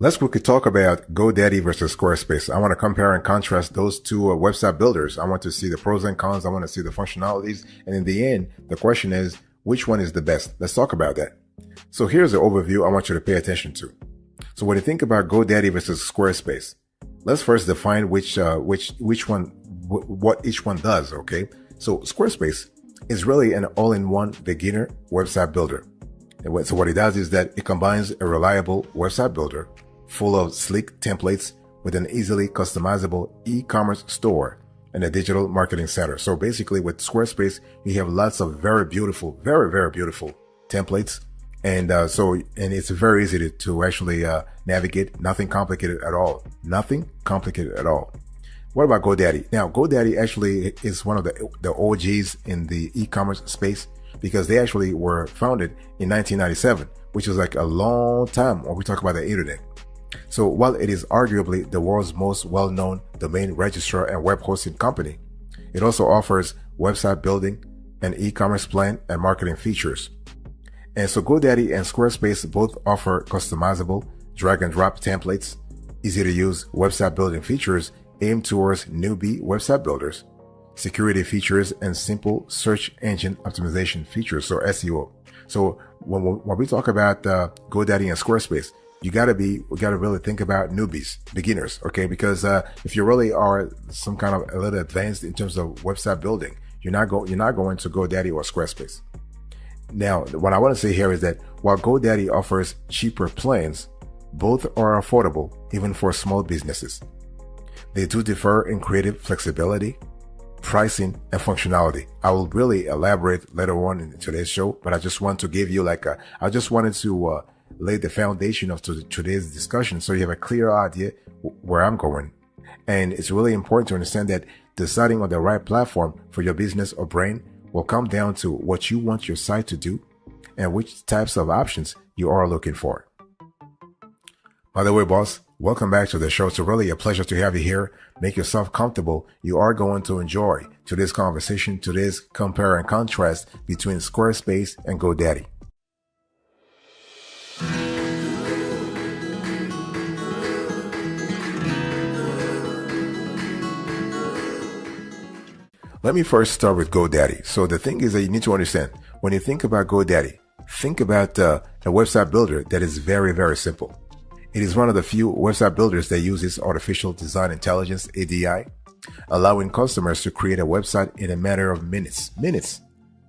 Let's quickly talk about GoDaddy versus Squarespace. I want to compare and contrast those two website builders. I want to see the pros and cons. I want to see the functionalities. And in the end, the question is, which one is the best? Let's talk about that. So here's the overview I want you to pay attention to. So when you think about GoDaddy versus Squarespace, let's first define which one, what each one does. Okay. So Squarespace is really an all-in-one beginner website builder. And so what it does is that it combines a reliable website builder full of sleek templates with an easily customizable e-commerce store and a digital marketing center. So basically with Squarespace, you have lots of very beautiful, very beautiful templates. And it's very easy to actually navigate. Nothing complicated at all. Nothing complicated at all. What about GoDaddy? Now, GoDaddy actually is one of the OGs in the e-commerce space because they actually were founded in 1997, which is like a long time when we talk about the internet. So while it is arguably the world's most well-known domain registrar and web hosting company, it also offers website building and e-commerce plan and marketing features. And so GoDaddy and Squarespace both offer customizable drag and drop templates, easy to use website building features aimed towards newbie website builders, security features, and simple search engine optimization features, so SEO. So when we talk about GoDaddy and Squarespace, we gotta really think about newbies, beginners, okay? Because if you really are some kind of a little advanced in terms of website building, you're not going to GoDaddy or Squarespace. Now, what I want to say here is that while GoDaddy offers cheaper plans, both are affordable even for small businesses. They do differ in creative flexibility, pricing, and functionality. I will really elaborate later on in today's show, but I just want to give you I just wanted to lay the foundation of today's discussion so you have a clear idea where I'm going. And it's really important to understand that deciding on the right platform for your business or brand will come down to what you want your site to do and which types of options you are looking for. By the way, boss, welcome back to the show. It's really a pleasure to have you here. Make yourself comfortable. You are going to enjoy today's conversation, today's compare and contrast between Squarespace and GoDaddy. Let me first start with GoDaddy. So the thing is that you need to understand, when you think about GoDaddy, think about a website builder that is very simple. It is one of the few website builders that uses artificial design intelligence, ADI, allowing customers to create a website in a matter of minutes. Minutes.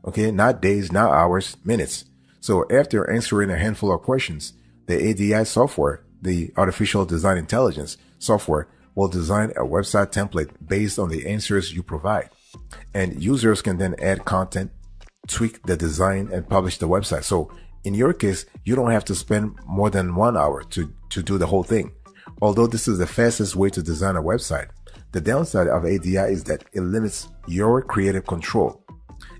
Okay, not days, not hours, minutes. So after answering a handful of questions, the ADI software, the artificial design intelligence software, will design a website template based on the answers you provide. And users can then add content, tweak the design, and publish the website. So in your case, you don't have to spend more than 1 hour to do the whole thing. Although this is the fastest way to design a website, the downside of ADI is that it limits your creative control.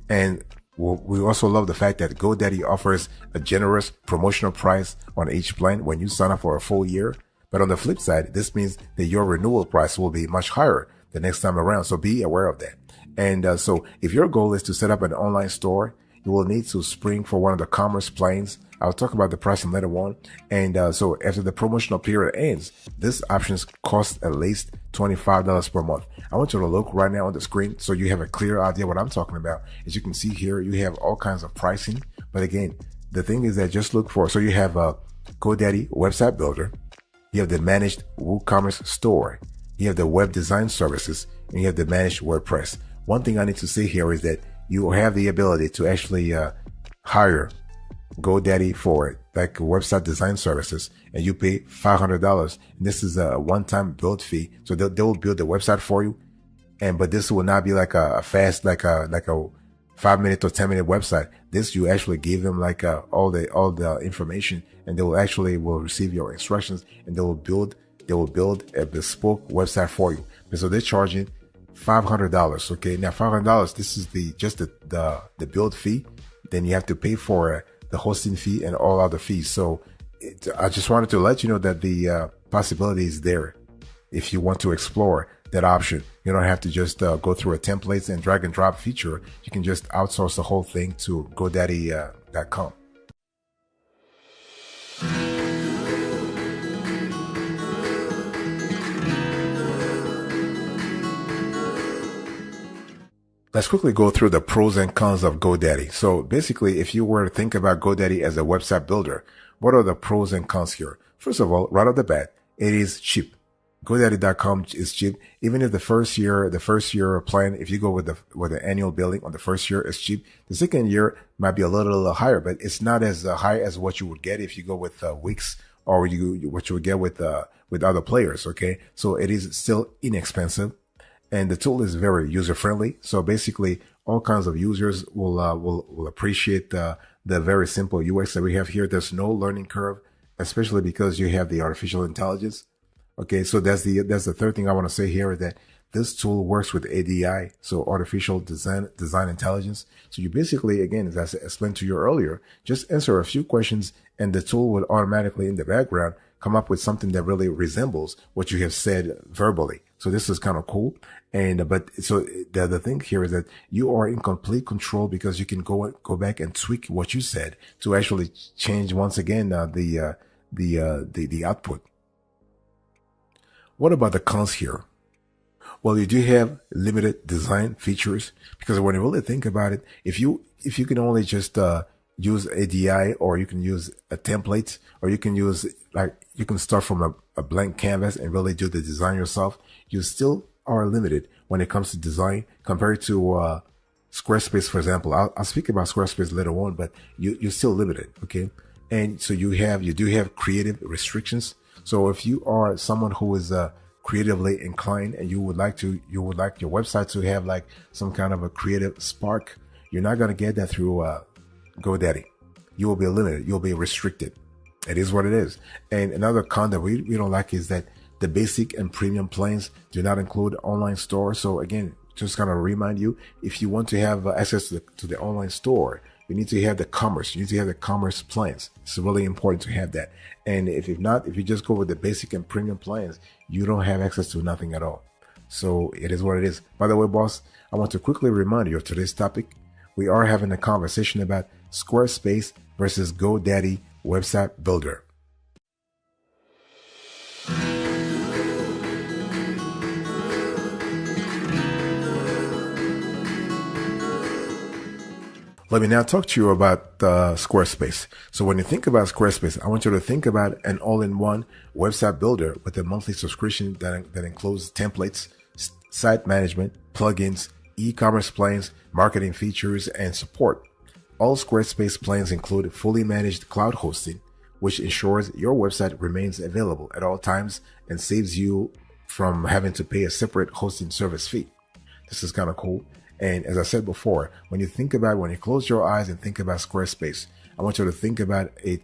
And we also love the fact that GoDaddy offers a generous promotional price on each plan when you sign up for a full year. But on the flip side, this means that your renewal price will be much higher the next time around. So be aware of that. And so if your goal is to set up an online store, you will need to spring for one of the commerce plans. I'll talk about the pricing later on. And so after the promotional period ends, these options cost at least $25 per month. I want you to look right now on the screen so you have a clear idea what I'm talking about. As you can see here, you have all kinds of pricing. But again, the thing is that just look for, so you have a GoDaddy website builder, you have the managed WooCommerce store, you have the web design services, and you have the managed WordPress. One thing I need to say here is that you have the ability to actually hire GoDaddy for it, like website design services, and you pay $500. And this is a one-time build fee, so they will build the website for you. But this will not be like a fast, like a 5-minute or 10-minute website. This you actually give them like all the information, and they will receive your instructions, and they will build a bespoke website for you. And so they're charging $500. Okay, now $500. This is the build fee. Then you have to pay for the hosting fee and all other fees. So I just wanted to let you know that the possibility is there. If you want to explore that option, you don't have to just go through a templates and drag and drop feature. You can just outsource the whole thing to GoDaddy.com. Let's quickly go through the pros and cons of GoDaddy. So basically, if you were to think about GoDaddy as a website builder, what are the pros and cons here? First of all, right off the bat, it is cheap. GoDaddy.com is cheap. Even if the first year plan, if you go with the annual billing on the first year is cheap. The second year might be a little higher, but it's not as high as what you would get if you go with Wix or what you would get with other players. Okay. So it is still inexpensive. And the tool is very user friendly. So basically all kinds of users will appreciate the very simple UX that we have here. There's no learning curve, especially because you have the artificial intelligence. Okay. So that's the third thing I want to say here, is that this tool works with ADI. So artificial design intelligence. So you basically, again, as I explained to you earlier, just answer a few questions and the tool will automatically in the background come up with something that really resembles what you have said verbally. So this is kind of cool. But the thing here is that you are in complete control because you can go back and tweak what you said to actually change once again, the output. What about the cons here? Well, you do have limited design features because when you really think about it, if you can only just, use ADI, or you can use a template, or you can use, like, you can start from a blank canvas and really do the design yourself. You still are limited when it comes to design compared to, Squarespace, for example. I'll speak about Squarespace later on, but you're still limited. Okay. And so you do have creative restrictions. So if you are someone who is, creatively inclined and you would like your website to have like some kind of a creative spark, you're not going to get that through, GoDaddy. You will be limited. You'll be restricted. It is what it is. And another con that we don't like is that the basic and premium plans do not include online store. So again, just kind of remind you, if you want to have access to the online store, you need to have the commerce. You need to have the commerce plans. It's really important to have that. And if you just go with the basic and premium plans, you don't have access to nothing at all. So it is what it is. By the way, boss, I want to quickly remind you of today's topic. We are having a conversation about Squarespace versus GoDaddy website builder. Let me now talk to you about Squarespace. So when you think about Squarespace, I want you to think about an all-in-one website builder with a monthly subscription that includes templates, site management, plugins, e-commerce plans, marketing features, and support. All Squarespace plans include fully managed cloud hosting, which ensures your website remains available at all times and saves you from having to pay a separate hosting service fee. This is kind of cool. And as I said before, when you close your eyes and think about Squarespace, I want you to think about a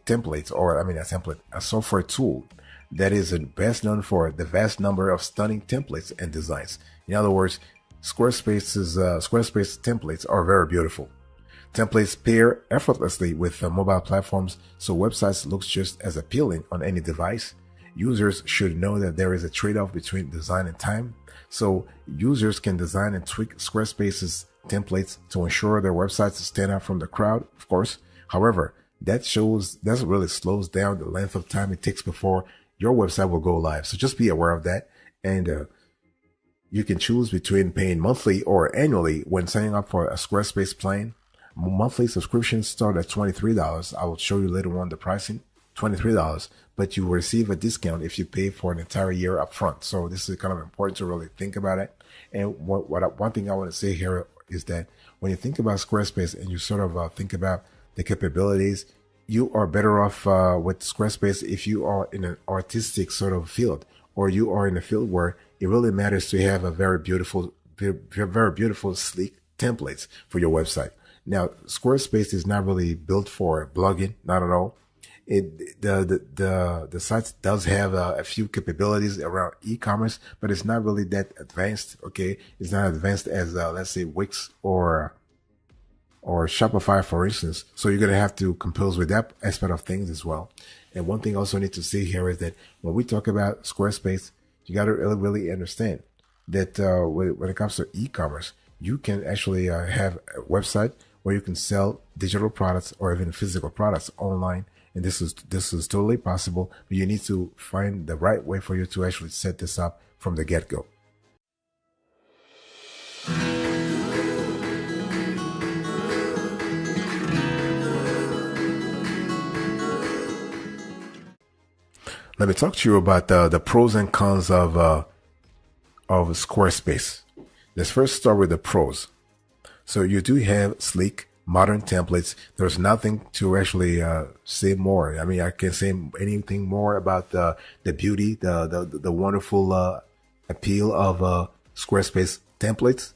software tool that is best known for the vast number of stunning templates and designs. In other words, Squarespace templates are very beautiful. Templates pair effortlessly with mobile platforms, so websites look just as appealing on any device. Users should know that there is a trade-off between design and time. So users can design and tweak Squarespace's templates to ensure their websites stand out from the crowd, of course. However, that really slows down the length of time it takes before your website will go live. So just be aware of that. And you can choose between paying monthly or annually when signing up for a Squarespace plan. Monthly subscriptions start at $23. I will show you later on the pricing. $23, but you will receive a discount if you pay for an entire year up front. So this is kind of important to really think about it. And one thing I want to say here is that when you think about Squarespace and you sort of think about the capabilities, you are better off with Squarespace if you are in an artistic sort of field, or you are in a field where it really matters to have a very beautiful, sleek templates for your website. Now, Squarespace is not really built for blogging, not at all. The site does have a few capabilities around e-commerce, but it's not really that advanced. Okay. It's not advanced as, let's say Wix or Shopify, for instance. So you're going to have to compose with that aspect of things as well. And one thing also I need to say here is that when we talk about Squarespace, you got to really understand that, when it comes to e-commerce, you can actually, have a website where you can sell digital products or even physical products online. And this is totally possible, but you need to find the right way for you to actually set this up from the get-go. Let me talk to you about the pros and cons of Squarespace. Let's first start with the pros. So you do have sleek, modern templates. There's nothing to actually say more. I mean, I can't say anything more about the beauty, the wonderful appeal of Squarespace templates.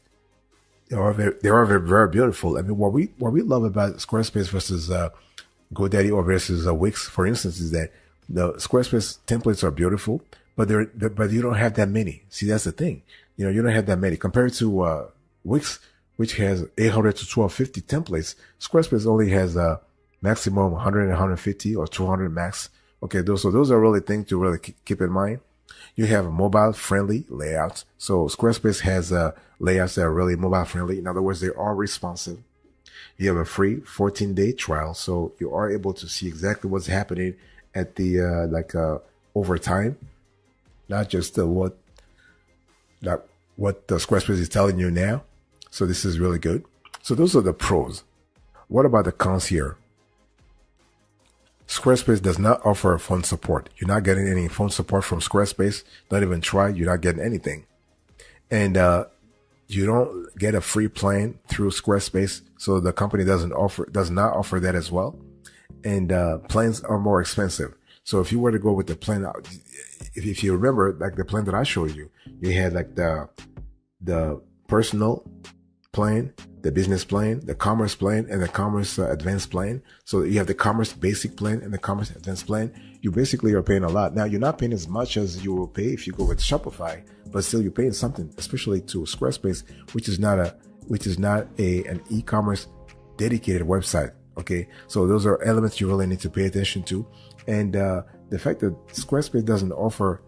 They are very, very beautiful. I mean, what we love about Squarespace versus GoDaddy or versus Wix, for instance, is that the Squarespace templates are beautiful, but but you don't have that many. See, that's the thing. You know, you don't have that many compared to Wix, which has 800 to 1250 templates. Squarespace only has a maximum 100 and 150 or 200 max. Okay, those are really things to really keep in mind. You have mobile friendly layouts. So Squarespace has layouts that are really mobile friendly. In other words, they are responsive. You have a free 14-day trial, so you are able to see exactly what's happening at the over time, not just what the Squarespace is telling you now. So this is really good. So those are the pros. What about the cons here? Squarespace does not offer phone support. You're not getting any phone support from Squarespace. Don't even try. You're not getting anything. And you don't get a free plan through Squarespace. So the company does not offer that as well. And plans are more expensive. So if you were to go with the plan, if you remember, like the plan that I showed you, you had like the personal plan, the business plan, the commerce plan, and the commerce advanced plan. So you have the commerce basic plan and the commerce advanced plan. You basically are paying a lot. Now you're not paying as much as you will pay if you go with Shopify, but still you're paying something, especially to Squarespace, which is not an e-commerce dedicated website. Okay, so those are elements you really need to pay attention to, and the fact that Squarespace doesn't offer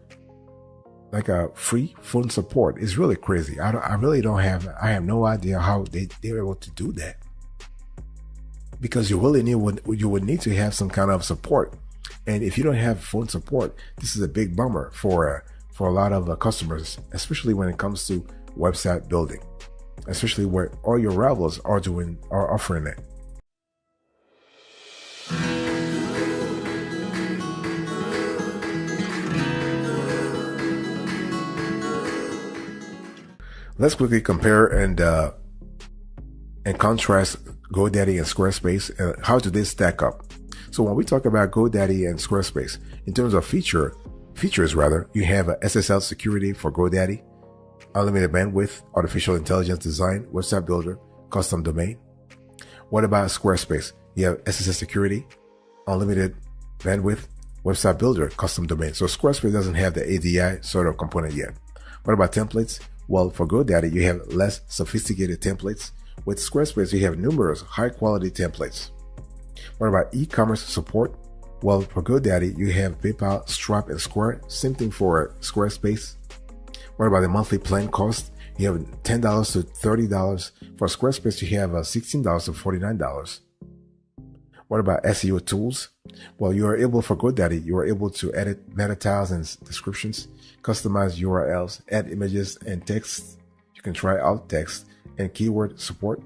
like a free phone support is really crazy. I have no idea how they're able to do that, because you would need to have some kind of support, and if you don't have phone support, this is a big bummer for a lot of customers, especially when it comes to website building, especially where all your rivals are offering it. Let's quickly compare and contrast GoDaddy and Squarespace, and how do they stack up. So when we talk about GoDaddy and Squarespace, in terms of features, you have a SSL security for GoDaddy, unlimited bandwidth, artificial intelligence design, website builder, custom domain. What about Squarespace? You have SSL security, unlimited bandwidth, website builder, custom domain. So Squarespace doesn't have the ADI sort of component yet. What about templates? Well, for GoDaddy, you have less sophisticated templates. With Squarespace, you have numerous high-quality templates. What about e-commerce support? Well, for GoDaddy, you have PayPal, Stripe, and Square. Same thing for Squarespace. What about the monthly plan cost? You have $10 to $30. For Squarespace, you have $16 to $49. What about SEO tools? Well, for GoDaddy, you are able to edit meta tags and descriptions, customize URLs, add images and text. You can try alt text and keyword support.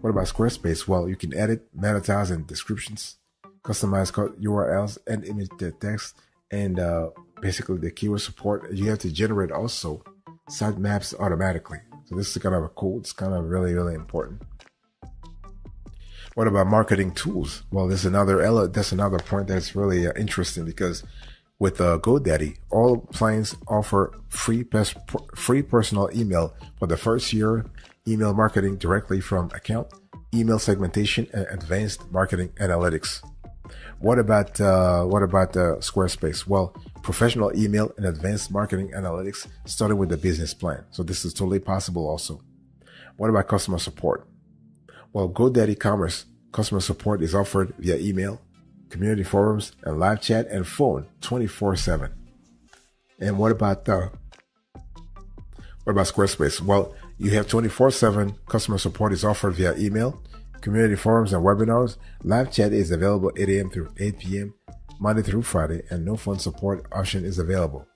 What about Squarespace? Well, you can edit meta tags and descriptions, customize URLs and image text, and basically the keyword support. You have to generate also sitemaps automatically. So this is kind of it's kind of really, really important. What about marketing tools? Well, that's another point that's really interesting, because with GoDaddy, all plans offer free personal email for the first year, email marketing directly from account, email segmentation, and advanced marketing analytics. What about Squarespace? Well, professional email and advanced marketing analytics starting with the business plan. So this is totally possible also. What about customer support? Well, GoDaddy Commerce customer support is offered via email, community forums, and live chat and phone 24/7. And what about Squarespace? Well, you have 24/7 customer support is offered via email, community forums and webinars. Live chat is available 8 a.m. through 8 p.m. Monday through Friday, and no phone support option is available.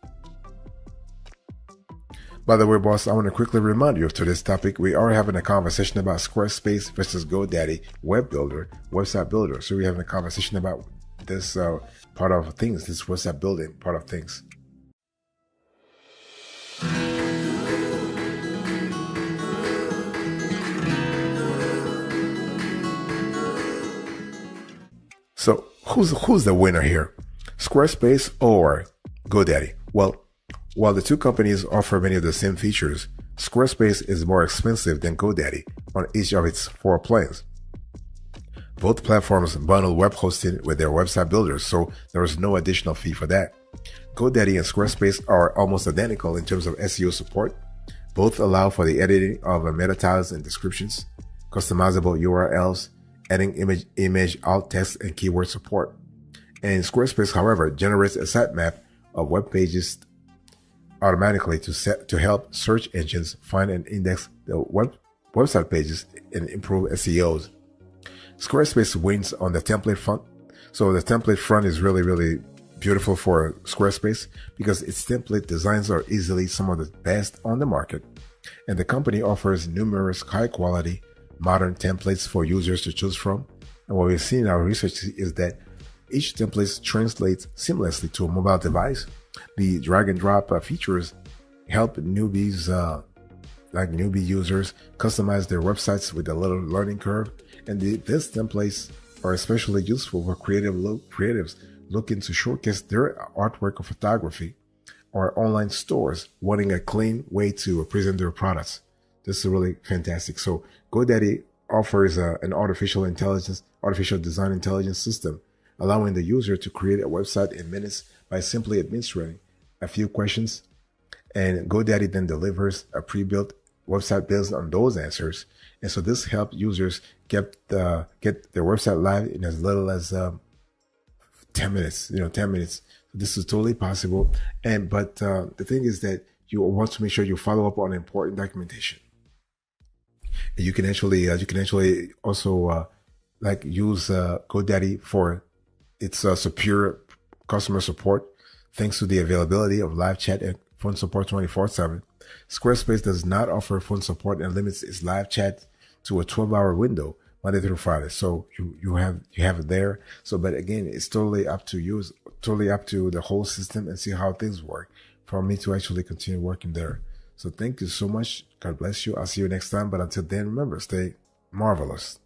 By the way, boss, I want to quickly remind you of today's topic. We are having a conversation about Squarespace versus GoDaddy, web builder, website builder. So we're having a conversation about this part of things, this website building part of things. So who's the winner here? Squarespace or GoDaddy? Well, while the two companies offer many of the same features, Squarespace is more expensive than GoDaddy on each of its 4 plans. Both platforms bundle web hosting with their website builders, so there is no additional fee for that. GoDaddy and Squarespace are almost identical in terms of SEO support. Both allow for the editing of meta tags and descriptions, customizable URLs, adding image, alt text, and keyword support. And Squarespace, however, generates a sitemap of web pages automatically to help search engines find and index the website pages and improve SEOs. Squarespace wins on the template front. So the template front is really, really beautiful for Squarespace because its template designs are easily some of the best on the market. And the company offers numerous high quality, modern templates for users to choose from. And what we've seen in our research is that each template translates seamlessly to a mobile device. The drag and drop features help newbies, like newbie users, customize their websites with a little learning curve. And these templates are especially useful for creatives looking to showcase their artwork or photography, or online stores wanting a clean way to present their products. This is really fantastic. So GoDaddy offers an artificial design intelligence system, allowing the user to create a website in minutes by simply administering a few questions. And GoDaddy then delivers a pre-built website based on those answers. And so this helps users get their website live in as little as 10 minutes. 10 minutes. This is totally possible. But the thing is that you want to make sure you follow up on important documentation. And you can actually also use GoDaddy for its superior customer support, thanks to the availability of live chat and phone support 24/7. Squarespace does not offer phone support and limits its live chat to a 12-hour window, Monday through Friday. So you have it there. So, but again, it's totally up to you. It's totally up to the whole system and see how things work for me to actually continue working there. So thank you so much. God bless you. I'll see you next time. But until then, remember, stay marvelous.